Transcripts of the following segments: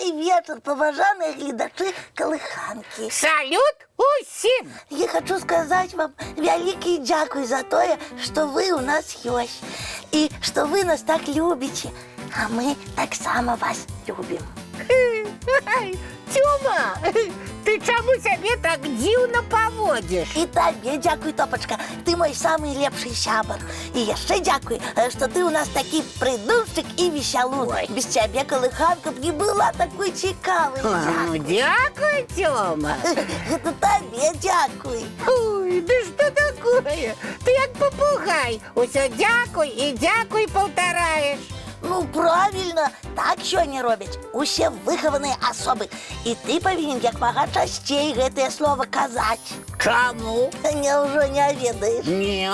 Добрый вечер, поважанные глядачи колыханки. Салют усім! Я хочу сказать вам великий дякую за то, что вы у нас есть. И что вы нас так любите. А мы так само вас любим. Тёма, ты чаму сябе так дзіўна паводзіш? И тебе дякую, Топочка, ты мой самый лепший сябар. И еще дякую, что ты у нас такой придумщик и веселун. Ой. Без тебя колыханка б не была такой цікавой. Ну, дякую, Тёма. Это тебе дякую. Ой, да что такое? Ты як попугай. Усё дякуй і дякуй повтораєш. Ну, правильно, так сёння робяць усе выхаваныя асобы. І ты павінен як мага часцей гэтае слово казаць. Чаму? Няўжо не ведаеш? Не.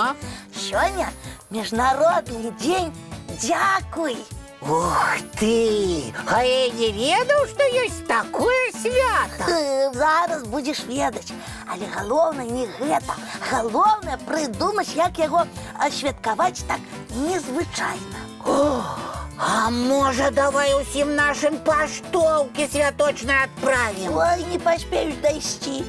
Сёння міжнародны дзень дзякуй. Ух ты! А я не ведаў, што ёсць такое свята. Зараз будзеш ведаць. Але галоўнае не гэта. Галоўнае прыдумаць, як яго святкаваць так незвычайна. А можа, давай усім нашим паштоўкі святочныя адправім? Ой, не паспеюш дайсці.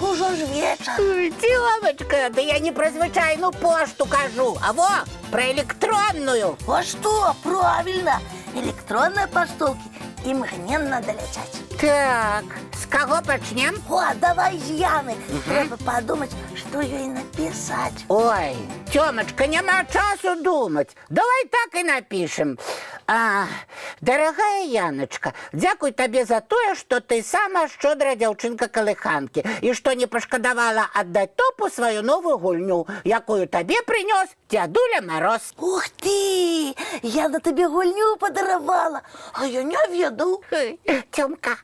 Ужо ж вечар. Тёмачка, да я не про звычайную пошту кажу, а во, про электронную. А што? Правильно. Электронныя паштоўкі імгненна даляцяць. Так, с кого пачнем? О, давай з Яны. Трэба падумаць, што ёй напісаць. Ой, Тёмочка, няма часу думать. Давай так и напишем. Дорогая Яночка, дзякуй табе за тое, што ты самая шчодрая дзяўчынка калыханкі і што не пашкадавала аддаць Топу сваю новую гульню, якую табе прынёс дзядуля Мароз. Ух ты! Яна табе гульню падаравала, а я не ведаў. Тёмка,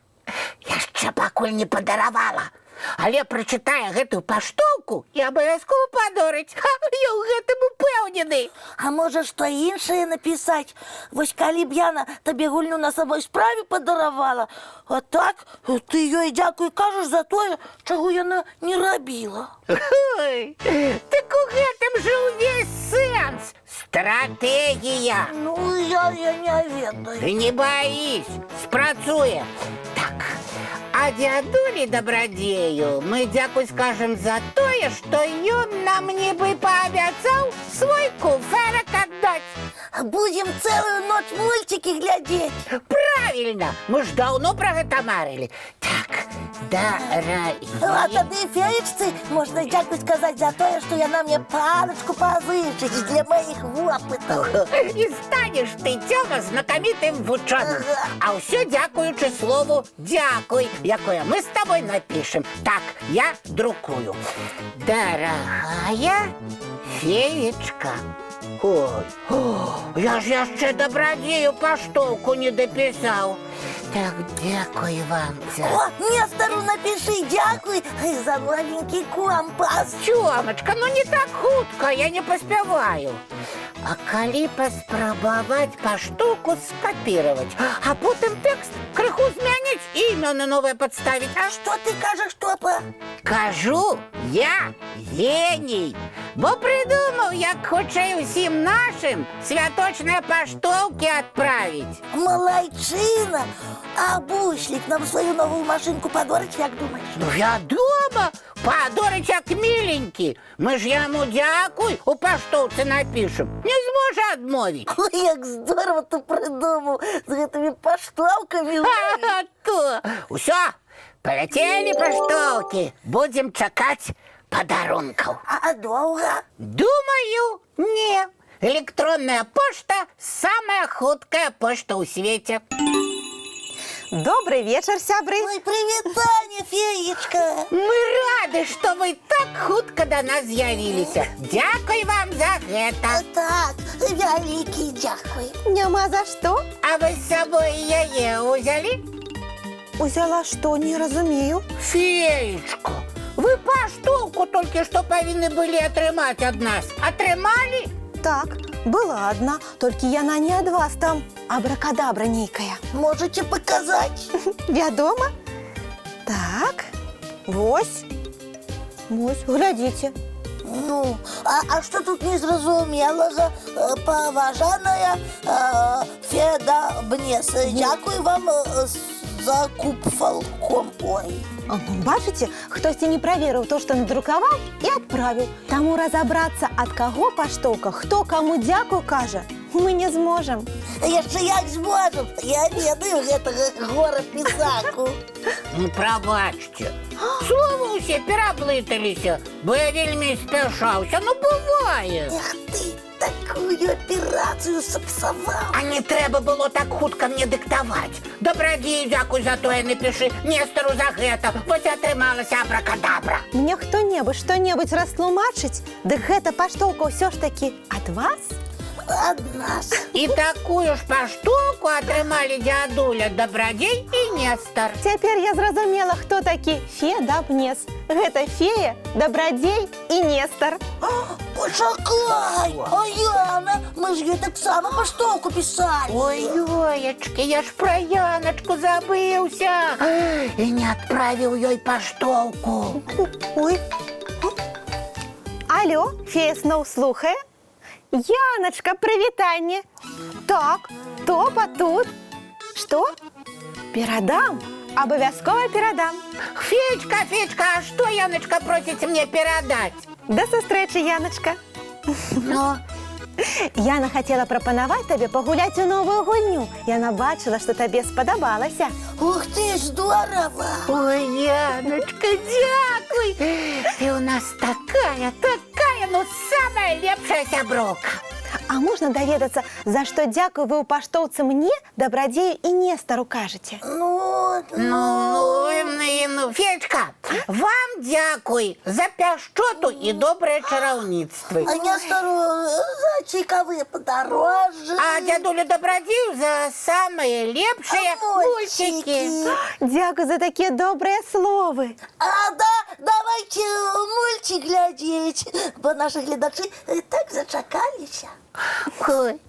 яшчэ пакуль не падаравала. Але прачытае гэтую паштоўку і абавязкова падорыць. Я ў гэтым упэўнены. А можа, што іншае напісаць? Вось калі б Яна табе гульню на сабой справе падаравала, а так ты ёй дзякуй кажаш за тое, чаго яна не рабіла. Ой, так у гэтым жа ўвесь сэнс. Стратэгія. Ну, я не ведаю. Ты не баись, спрацуе. Так, а дзядулі дабрадзею мы дзякуй скажем за тое, што ён нам нібы паабяцаў свой куфэрак аддаць. Будем целую ноч мультики глядеть. Правильно, мы ж даўно пра гэта марылі. Так, А тады феечцы можна дзякуй сказаць за тое, што яна мне палачку пазычыць для маіх вопытаў. І станеш ты, Тёма, знакамітым вучоным. А ўсё дзякуючы слову «дзякуй», якое мы з табой напішем. Так, я друкую. Дорогая феечка. Ой, я ж яшчэ дабрадзею паштоўку не дапісаў. Так, дзякуй вам за... О, Нестору напиши дзякуй за новенький компас. Тёмочка, ну не так хутка, я не паспяваю. А калі паспрабаваць паштоўку скапіраваць, а потым тэкст крыху змяніць і імёны новае падставіць? А што ты кажаш, Топа? Кажу, я геній, бо придумаў, як хутчэй усім нашым святочныя паштоўкі адправіць. Малайчына! А бушлик нам свою новую машинку падорыць, як думаеш? Ну, вядома, падорыць як миленькі. Мы ж яму дзякуй у паштоўцы напішам. Не зможа адмовіць. Ой, як здорово ты придумаў з гэтымі паштоўкамі. А то, усё, паляцелі паштоўкі. Будзем чакаць падарункаў. А доўга? Думаю, не. Электронная пошта – самая хуткая пошта ў свеце. Добрый вечер, сябры. Ой, привітанне, феечка. Мы рады, што вы так хутка да нас з'явіліся. Дзякуй вам за гэта. Так, вялікі дзякуй. Няма за што. А вы з сабой яе ўзялі? Узяла што, не разумею. Феечка, вы паштоўку толькі што павінны былі атрымаць ад нас. Атрымалі? Так, была одна, только яна не ад вас, там абракадабра нейкая. Можете показать? Вядома? Так, вось, глядите. Ну, а что тут незразумелага, паважаная Феда Бнес? Дзякуй вам закуп фалком. Ой. Бачыце, хтосьці не праверыў то, што надрукаваў і адправіў. Таму разабрацца, ад каго паштоўка, хто каму дзякую кажа, мы не зможам. Яшчэ як зможам. Я ведаю гэтага гора-пісаку. Ну, прабачце. Слова ўсе пераблыталіся, бо я вельмі спяшаўся. Ну, бывае. Эх ты, такую аперацыю сапсаваў. А не трэба было так хутка мне дыктаваць. Дабрадзей, дзякуй за тое, напішы Нестару за гэта. Вось атрымалася абракадабра. Мне хто-небудзь што-небудзь растлумачыць, дык гэта паштоўка ўсё ж такі ад вас? Ад нас. І такую ж паштоўку атрымалі дзядуля Дабрадзей і Нестар. Цяпер я зразумела, хто такі Федабнес. Гэта фея, Дабрадзей і Нестар. Пачакай, а Яна, мы ж ёй таксама паштоўку пісалі. Ой-ёечкі, я ж пра Яначку забыўся. І не адправіў ёй паштоўку. Ой. Алло, фея сноў слухае? Яначка, прывітанне. Так, топа тут. Што? Перадам. Абавязкова перадам. Фечка, Фечка, а што Яначка просіць мне перадаць? Да сустрэчы, Яначка. Ну, Яна хацела прапанаваць табе пагуляць у новую гульню. Яна бачыла, што табе спадабалася. Ух ты, здорово. ой, Яначка, дзякуй. Ты ў нас такая, ну, самая лепшая сяброўка. А можна даведацца, за што дзякуй вы ў паштоўцы мне, Дабрадзею і Нестару кажаце? Ну, Фечка, вам дзякуй за пяшчоту і добрае чараўніцтвы. А Нестору за чайковые подорожжи. А дзядулю Дабрадзею за самыя лепшыя мульчыкі. Дзякуй за такія добрыя словы. Давайте мультик глядеть, бо наши глядачи так зачакаліся. Ой,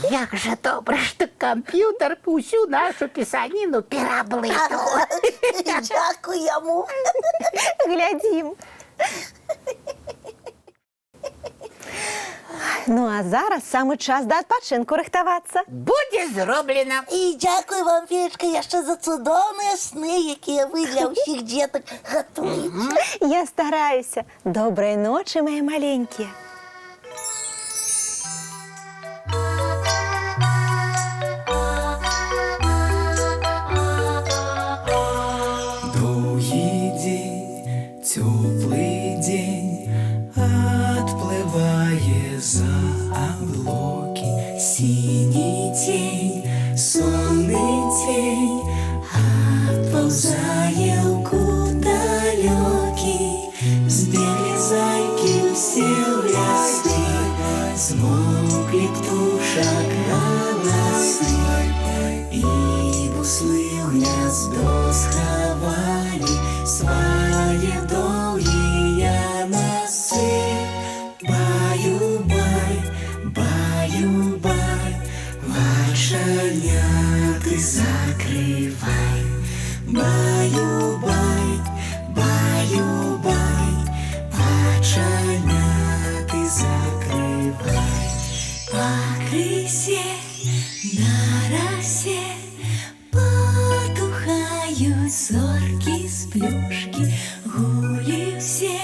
як жа добра, што камп'ютар усю нашу пісаніну пераблытаў. Дякую яму. Глядзім. Ну, а зараз самы час да адпачынку рыхтавацца. Будзе зроблена. І дякую вам, Феечка, яшчэ за цудоўныя сны, якія вы для ўсіх дзетак гатуеце. Я стараюся. Добрай ночы, мае маленькія. Довгий день, теплый день, отплывая за облаки. Синий тень, сонный тень, отползая вглубь далекий. Сбегли зайки все в лесы, смолкли птушек голосы, и буслы в гнездо сховали свои долгие носы. Баю-бай, баю-бай, вошаняты закрывай. Баю-бай, баю-бай, вошаняты закрывай. По крысе на росе потухают зорки с плюшки. Гули все,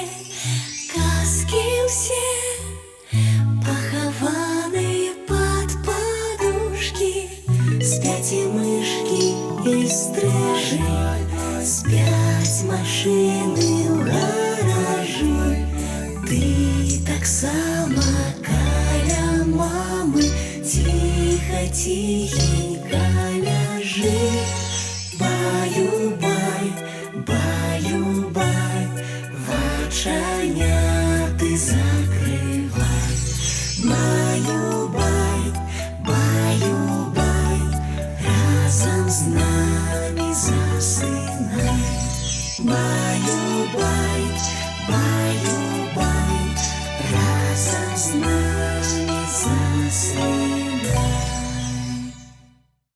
казки все, похованные под подушки. Спят и мышки, и стрижи, спят машины в гаражи. Ты так само каля мамы, тихо-тихенько ляжи. Баю-бай, баю-бай, вочаняты закрывай. Баю-бай, баю-бай, разом с нами засынай. Баю-бай,